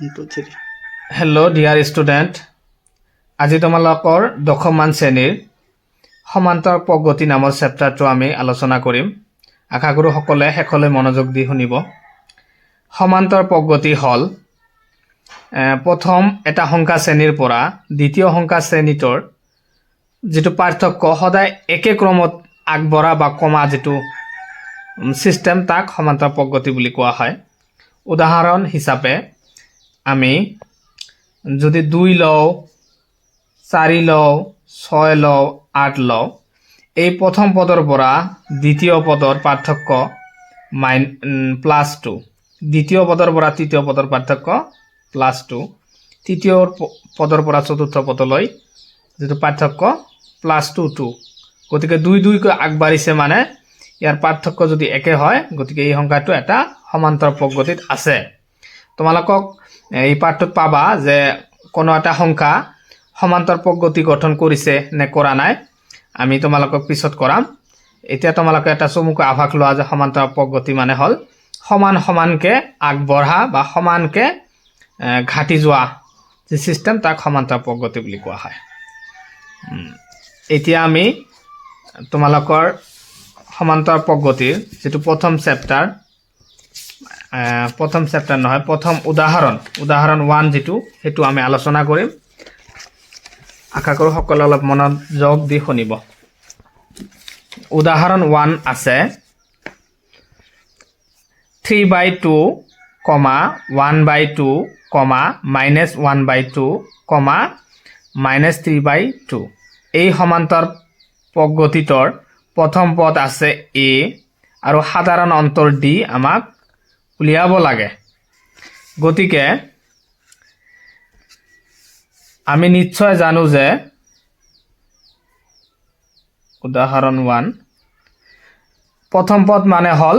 Hello' dear student, আজি তোমালোকৰ দশমমান শ্ৰেণীৰ সমান্তৰ প্ৰগতি নামৰ চেপ্টাৰটো আমি আলোচনা কৰিম। আশা কৰোঁ সকলোৱে শেষলৈ মনোযোগ দি শুনিব। সমান্তৰ প্ৰগতি হ'ল প্ৰথম এটা সংখ্যা শ্ৰেণীৰ পৰা দ্বিতীয় সংখ্যা শ্ৰেণীটোৰ যিটো পাৰ্থক্য সদায় একে ক্ৰমত আগবঢ়া বা কমা যিটো ছিষ্টেম, তাক সমান্তৰ প্ৰগতি বুলি কোৱা হয়। উদাহৰণ হিচাপে আমি যদি 2 লওঁ, 4 লওঁ, 6 লওঁ, 8 লওঁ, এই প্ৰথম পদৰ পৰা দ্বিতীয় পদৰ পাৰ্থক্য +2, দ্বিতীয় পদৰ পৰা তৃতীয় পদৰ পাৰ্থক্য +2, তৃতীয় পদৰ পৰা চতুৰ্থ পদলৈ যিটো পাৰ্থক্য +2, গতিকে 2কৈ আগবাঢ়িছে মানে ইয়াৰ পাৰ্থক্য যদি একে হয়, গতিকে এই সংখ্যাটো এটা সমান্তৰ প্ৰগতিত আছে। তোমালোকক এই পাঠটোত পাবা যে কোনো এটা সংখ্যা সমান্তৰ প্ৰগতি গঠন কৰিছে নে কৰা নাই, আমি তোমালোকক পিছত কৰাম। এতিয়া তোমালোকে এটা চমুকৈ আভাস লোৱা যে সমান্তৰ প্ৰগতি মানে হ'ল সমান সমানকে আগবঢ়া বা সমানকে ঘাটি যোৱা যি ছিষ্টেম, তাক সমান্তৰ প্ৰগতি বুলি কোৱা হয়। এতিয়া আমি তোমালোকৰ সমান্তৰ প্ৰগতিৰ যিটো প্ৰথম চেপ্টাৰ নহয়, প্ৰথম উদাহৰণ 1 যিটো, সেইটো আমি আলোচনা কৰিম। আশা কৰোঁ সকলোৱে অলপ মনোযোগ দি শুনিব। উদাহৰণ 1 আছে 3/2, 1/2, -1/2, -3/2। এই সমান্তৰ প্ৰগতিটোৰ প্ৰথম পদ আছে a আৰু সাধাৰণ অন্তৰ d আমাক উলিয়াব লাগে। গতিকে আমি নিশ্চয় জানো যে উদাহৰণ 1 প্ৰথম পদ মানে হ'ল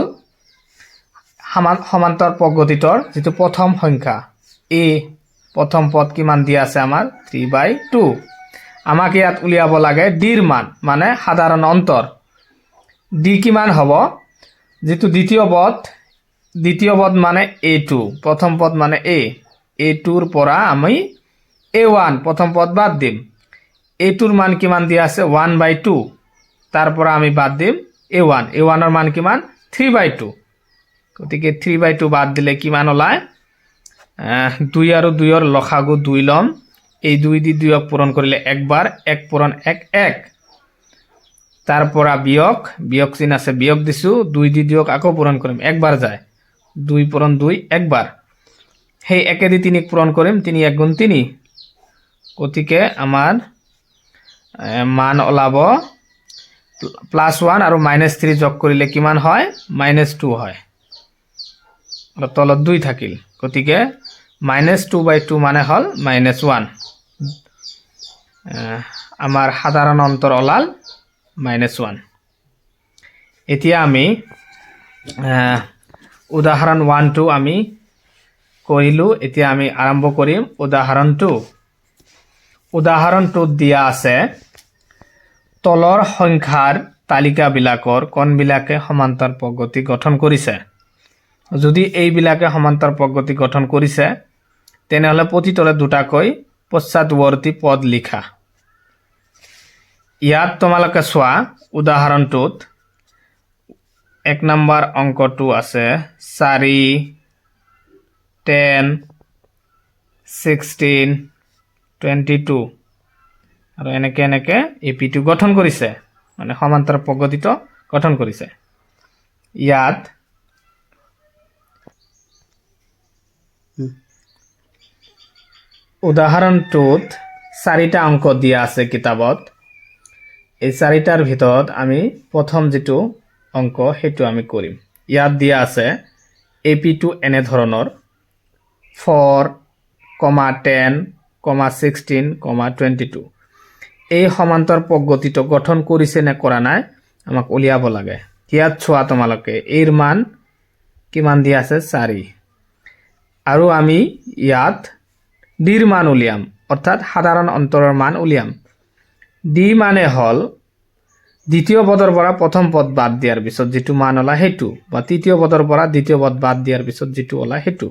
সমান্তৰ প্ৰগতিটোৰ যিটো প্ৰথম সংখ্যা a, প্ৰথম পদ কিমান দিয়া আছে আমাৰ 3/2। আমাক ইয়াত উলিয়াব লাগে ডিৰ মান, মানে সাধাৰণ অন্তৰ d কিমান হ'ব। যিটো দ্বিতীয় পদ মানে a2, প্ৰথম পদ মানে a2ৰ পৰা আমি a1 প্ৰথম পদ বাদ দিম। a2ৰ মান কিমান দিয়া আছে 1/2, তাৰ পৰা আমি বাদ দিম a1ৰ মান কিমান 3/2, গতিকে 3/2 বাদ দিলে কিমান ওলায় 2 আৰু 2ৰ লসাগু 2 ল'ম। এই 2 দি 2ক পূৰণ কৰিলে একবাৰ, 1 পূৰণ 1 1, তাৰ পৰা বিয়োগ চিন আছে, বিয়োগ দিছো, 2 দি 2ক আকৌ পূৰণ কৰিম, একবাৰ যায়, 2 পূৰণ 2 একবাৰ, সেই 1 দি 3ক পূৰণ কৰিম, 3 × 1 = 3, গতিকে আমাৰ মান ওলাব +1 আৰু -3 যোগ কৰিলে কিমান হয় -2 হয়, আৰু তলত 2 থাকিল, গতিকে -2/2 মানে হ'ল -1। আমাৰ সাধাৰণ অন্তৰ ওলাল -1। এতিয়া আমি উদাহৰণ 1টো আমি কৰিলোঁ। এতিয়া আমি আৰম্ভ কৰিম উদাহৰণ 2। উদাহৰণটোত দিয়া আছে তলৰ সংখ্যাৰ তালিকাবিলাকৰ কোনবিলাকে সমান্তৰ প্ৰগতি গঠন কৰিছে। যদি এইবিলাকে সমান্তৰ প্ৰগতি গঠন কৰিছে, তেনেহ'লে প্ৰতিটোৰে দুটাকৈ পশ্চাদৱৰ্তী পদ লিখা। ইয়াত তোমালোকে চোৱা, উদাহৰণটোত 1 নম্বৰ অংকটো আছে 4, 10, 16, 22, আৰু এনেকে AP2 গঠন কৰিছে, মানে সমান্তৰ প্ৰগতিটো গঠন কৰিছে। ইয়াত উদাহৰণটোত 4টা অংক দিয়া আছে কিতাপত। এই 4টাৰ ভিতৰত আমি প্ৰথম যিটো অংক সেইটো আমি কৰিম। ইয়াত দিয়া আছে AP2 এনে ধৰণৰ 4, 10, 16, 22। এই সমান্তৰ প্ৰগতিটো গঠন কৰিছে নে কৰা নাই আমাক উলিয়াব লাগে। ইয়াত চোৱা তোমালোকে, এইৰ মান কিমান দিয়া আছে 4, আৰু আমি ইয়াত ডিৰ মান উলিয়াম, অৰ্থাৎ সাধাৰণ অন্তৰৰ মান উলিয়াম। ডি মানে হ'ল দ্বিতীয় পদৰ পৰা প্ৰথম পদ বাদ দিয়াৰ পিছত যিটো মান ওলায় সেইটো, বা তৃতীয় পদৰ পৰা দ্বিতীয় পদ বাদ দিয়াৰ পিছত যিটো ওলায় সেইটো।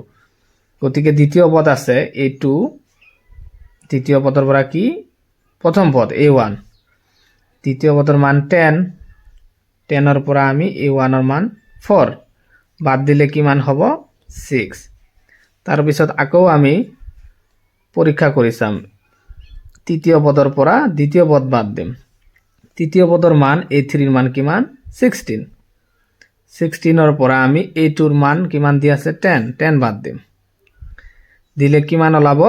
গতিকে দ্বিতীয় পদ আছে a2, তৃতীয় পদৰ পৰা কি প্ৰথম পদ a1, তৃতীয় পদৰ মান 10, 10ৰ পৰা আমি a1 ৰ মান 4 বাদ দিলে কিমান হ'ব 6। তাৰপিছত আকৌ আমি পৰীক্ষা কৰি চাম, তৃতীয় পদৰ পৰা দ্বিতীয় পদ বাদ দিম, তৃতীয় পদৰ মান a3 ৰ মান কিমান 16, 16ৰ পৰা আমি a2 ৰ মান কিমান দি আছে 10, 10 বাদ দিম, দিলে কিমান ওলাব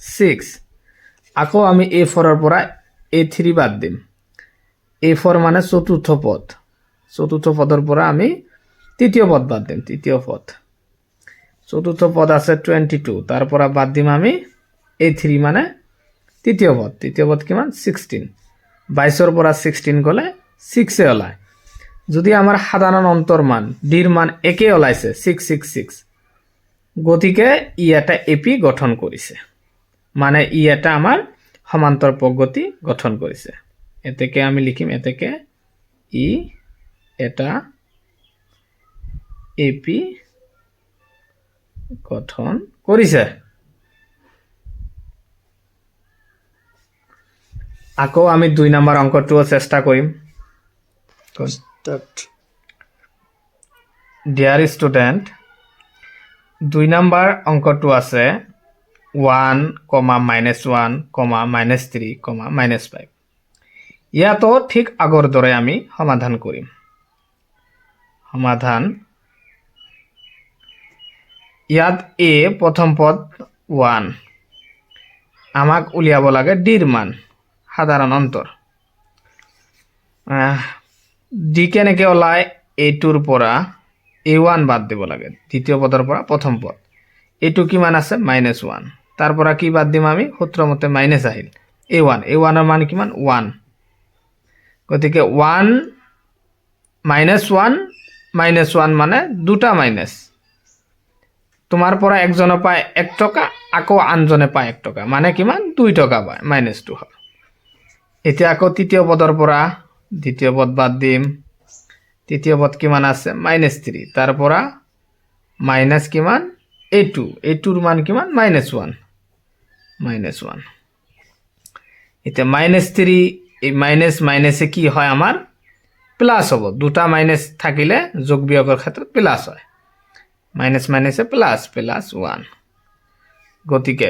6। আকৌ আমি a4 ৰ পৰা a3 বাদ দিম, a4 মানে চতুৰ্থ পদ, চতুৰ্থ পদৰ পৰা আমি তৃতীয় পদ বাদ দিম, তৃতীয় পদ, চতুৰ্থ পদ আছে 22, তাৰ পৰা বাদ দিম আমি a3 মানে তৃতীয় পদ, তৃতীয় পদ কিমান 16, 22ৰ পৰা 16 গ'লে 6 ওলায়। যদি আমাৰ সাধাৰণ অন্তৰ মান ডিৰ মান একে ওলাইছে 666, গতিকে ই এটা এপি গঠন কৰিছে, মানে ই এটা আমাৰ সমান্তৰ পদ্ধতি গঠন কৰিছে। এতেকে আমি লিখিম, এতেকে ই এটা এপি গঠন কৰিছে। আকৌ আমি 2 নম্বৰ অংকটোও চেষ্টা কৰিম। ডিয়াৰ ষ্টুডেণ্ট, 2 নম্বৰ অংকটো আছে 1, -1, -3, -5। ইয়াতো ঠিক আগৰ দৰে আমি সমাধান কৰিম। সমাধান, ইয়াত a প্ৰথম পদ 1, আমাক উলিয়াব লাগে ডিৰ মান, সাধাৰণ অন্তৰ। ডি কেনেকে ওলায়, a2ৰ পৰা a1 বাদ দিব লাগে, দ্বিতীয় পদৰ পৰা প্ৰথম পদ, a2 কিমান আছে -1, তাৰ পৰা কি বাদ দিম আমি, সূত্ৰ মতে মাইনাছ আহিল, a1 ৰ মান কিমান 1, গতিকে 1 -1 মানে দুটা মাইনাছ, তোমাৰ পৰা একজনে পায় 1 টকা, আকৌ আনজনে পায় 1 টকা, মানে কিমান 2 টকা পায়, -2 হ'ল। এতিয়া আকৌ তৃতীয় পদৰ পৰা দ্বিতীয় পদ বাদ দিম, তৃতীয় পদ কিমান আছে -3, তাৰ পৰা মাইনাছ কিমান a2ৰ মান কিমান -1। এতিয়া -3, এই মাইনাছ মাইনাছে কি হয় আমাৰ প্লাস হ'ব, দুটা মাইনাছ থাকিলে যোগ বিয়োগৰ ক্ষেত্ৰত প্লাস হয়, মাইনাছ মাইনাছে প্লাস 1, গতিকে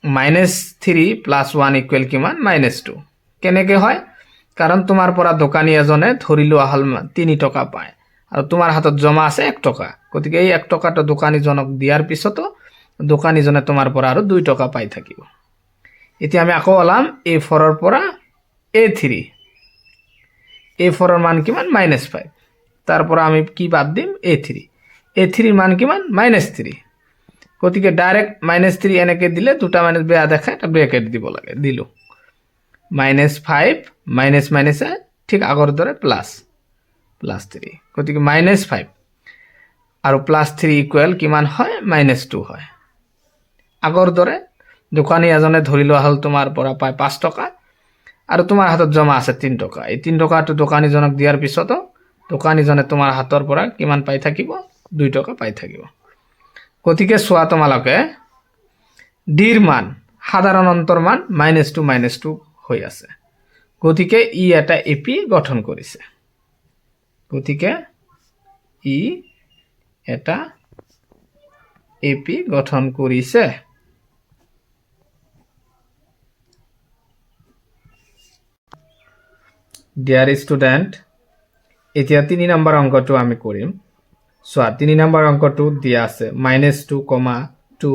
-3 + 1 = কিমান -2। কেনেকে হয়, কাৰণ তোমাৰ পৰা দোকানী এজনে ধৰি লোৱা হল 3 টকা পায় আৰু তোমাৰ হাতত জমা আছে 1 টকা, গতিকে এই 1 টকাটো দোকানীজনক দিয়াৰ পিছতো দোকানীজনে তোমাৰ পৰা আৰু 2 টকা পাই থাকিব। এতিয়া আমি আকৌ ওলাম a4 ৰ পৰা a3, a4 ৰ মান কিমান -5, তাৰ পৰা আমি কি বাদ দিম a3 ৰ মান কিমান -3, গতিকে ডাইরেক্ট -3 এনেকে দিলে দুটা মাইনাস বেয়া দেখায়, এটা ব্রেকেট দিব লাগে, দিলো -5 মাইনাস মাইনাসে ঠিক আগৰ দৰে +3, গতিকে -5 আৰু +3 ইকুৱেল কিমান হয় -2 হয়। আগৰ দৰে দোকানী এজনে ধৰি লোৱা হল তোমাৰ পৰা পায় 5 টকা আৰু তোমাৰ হাতত জমা আছে 3 টকা, এই 3 টকাটো দোকানীজনক দিয়াৰ পিছতো দোকানীজনে তোমাৰ হাতৰ পৰা কিমান পাই থাকিব 2 টকা পাই থাকিব। গতিকে চোৱা তোমালোকে ডিৰ মান সাধাৰণ অন্তৰ মান -2 হৈ আছে, গতিকে ই এটা এপি গঠন কৰিছে, গতিকে ই এটা এপি গঠন কৰিছে। ডিয়াৰ ষ্টুডেণ্ট, এতিয়া 3 নম্বৰ অংকটো আমি কৰিম। চোৱা 3 নম্বৰ অংকটো দিয়া আছে -2, -2,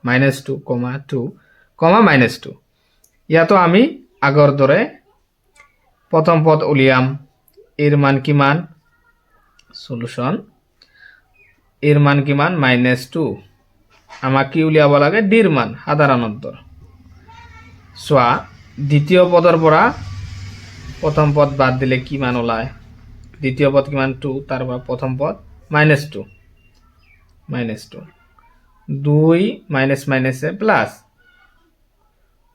-2, -2, ইয়াতো আমি আগৰ দৰে প্ৰথম পদ উলিয়াম, এর মান কিমান, সলিউশন এর মান কিমান -2, আমাক কি উলিয়াব লাগে ডির মান সাধারণ অন্তর। চোৱা দ্বিতীয় পদৰ পৰা প্ৰথম পদ বাদ দিলে কি মান ওলায়, দ্বিতীয় পদ কিমান 2, তাৰ পৰা প্ৰথম পদ -2, 2 মাইনাস মাইনাসে প্লাস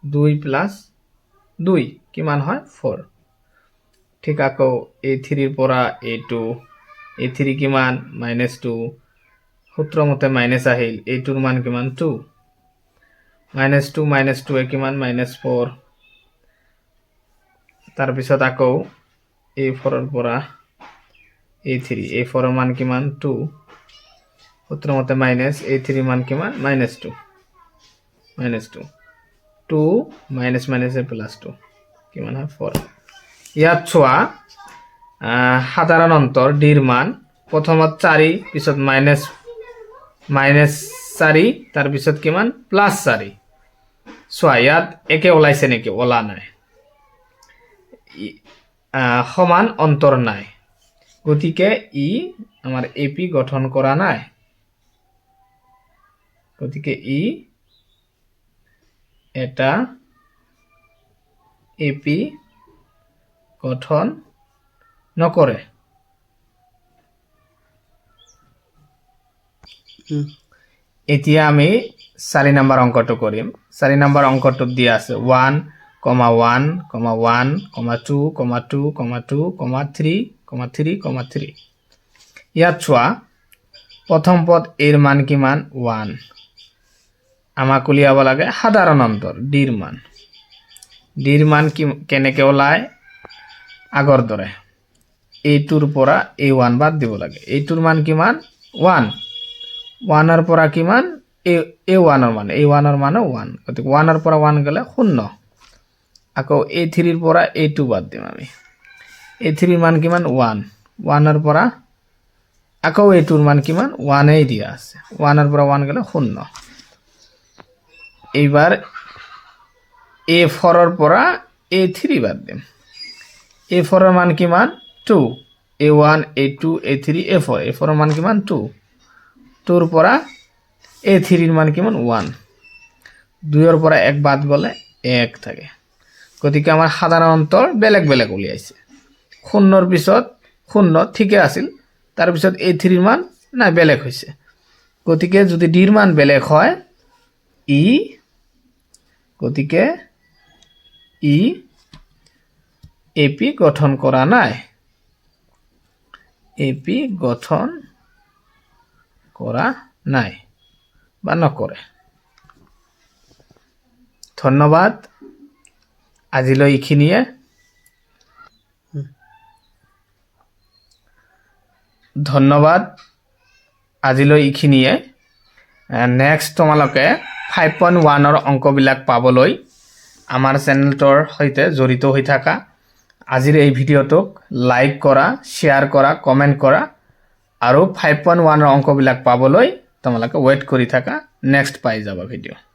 2 + 2 কিমান হয় 4, ঠিক আকৌ a3 ৰ পৰা a2, a3 কিমান -2 সূত্ৰ মতে মাইনাছ আহিল এইটোৰ মান কিমান 2 -2 এ কিমান -4 তাৰপিছত আকৌ a4 ৰ পৰা a3 a4 ৰ মান কিমান 2 সূত্ৰ মতে মাইনাছ a3 মান কিমান -2 2 মাইনাছ মাইনাছ প্লাছ 2 কিমান হয় 4 ইয়াত চোৱা সাধাৰণ অন্তৰ d ৰ মান প্ৰথমত 4 পিছত -4 তাৰপিছত কিমান +4 চোৱা ইয়াত একে ওলাইছে নেকি ওলা নাই সমান অন্তৰ নাই গতিকে ই আমাৰ এপি গঠন কৰা নাই গতিকে ই এটা এপি গঠন নকৰে এতিয়া আমি 4 নম্বৰ অংকটো কৰিম 4 নম্বৰ অংকটোত দিয়া আছে 1, 1, 1, 2, 2, 2, 3, 3, 3 ইয়াত চোৱা প্ৰথম পদ এৰ মান কিমান 1 আমাক উলিয়াব লাগে সাধাৰণ অন্তৰ d ৰ মান কেনেকে ওলায় আগৰ দৰে এইটোৰ পৰা a1 বাদ দিব লাগে এইটোৰ মান কিমান 1 1 ৰ পৰা কিমান a1 ৰ মান a1 ৰ মান 1 গতিকে 1 ৰ পৰা 1 গলে 0 আকৌ a3 ৰ পৰা a2 বাদ দিম আমি a3 ৰ মান কিমান 1 1 ৰ পৰা আকৌ a2 ৰ মান কিমান 1 এই দিয়া আছে 1 ৰ পৰা 1 গলে 0 এইবাৰ a4 ৰ পৰা a3 বাদ দিম a4 ৰ মান কিমান 2 a1 a2 a3 a4 a4 ৰ মান কিমান 2 2 ৰ পৰা a3 ৰ মান কিমান 1 2 ৰ পৰা 1 বাদ গলে 1 থাকে গতিকে আমাৰ সাধাৰণ অন্তৰ বেলেগ বেলেগ উলিয়াইছে 0 ৰ পিছত 0 ঠিকে আছিল তাৰ পিছত a3 ৰ মান নাই বেলেগ হৈছে গতিকে যদি d ৰ মান বেলেগ হয় গতিকে ই এপি গঠন কৰা নাই এপি গঠন কৰা নাই বা নকৰে ধন্যবাদ আজিলৈ এইখিনিয়ে নেক্সট তোমালোকে 5.1 ৰ অংকবিলাক পাবলৈ আমাৰ চেনেলটোৰ সৈতে জড়িত হৈ থাকা আজিৰ এই ভিডিঅ'টোক লাইক কৰা শ্বেয়াৰ কৰা কমেন্ট কৰা আৰু 5.1 ৰ অংকবিলাক পাবলৈ তোমালোকে ওয়েট কৰি থাকা নেক্সট পাই যাবা ভিডিঅ'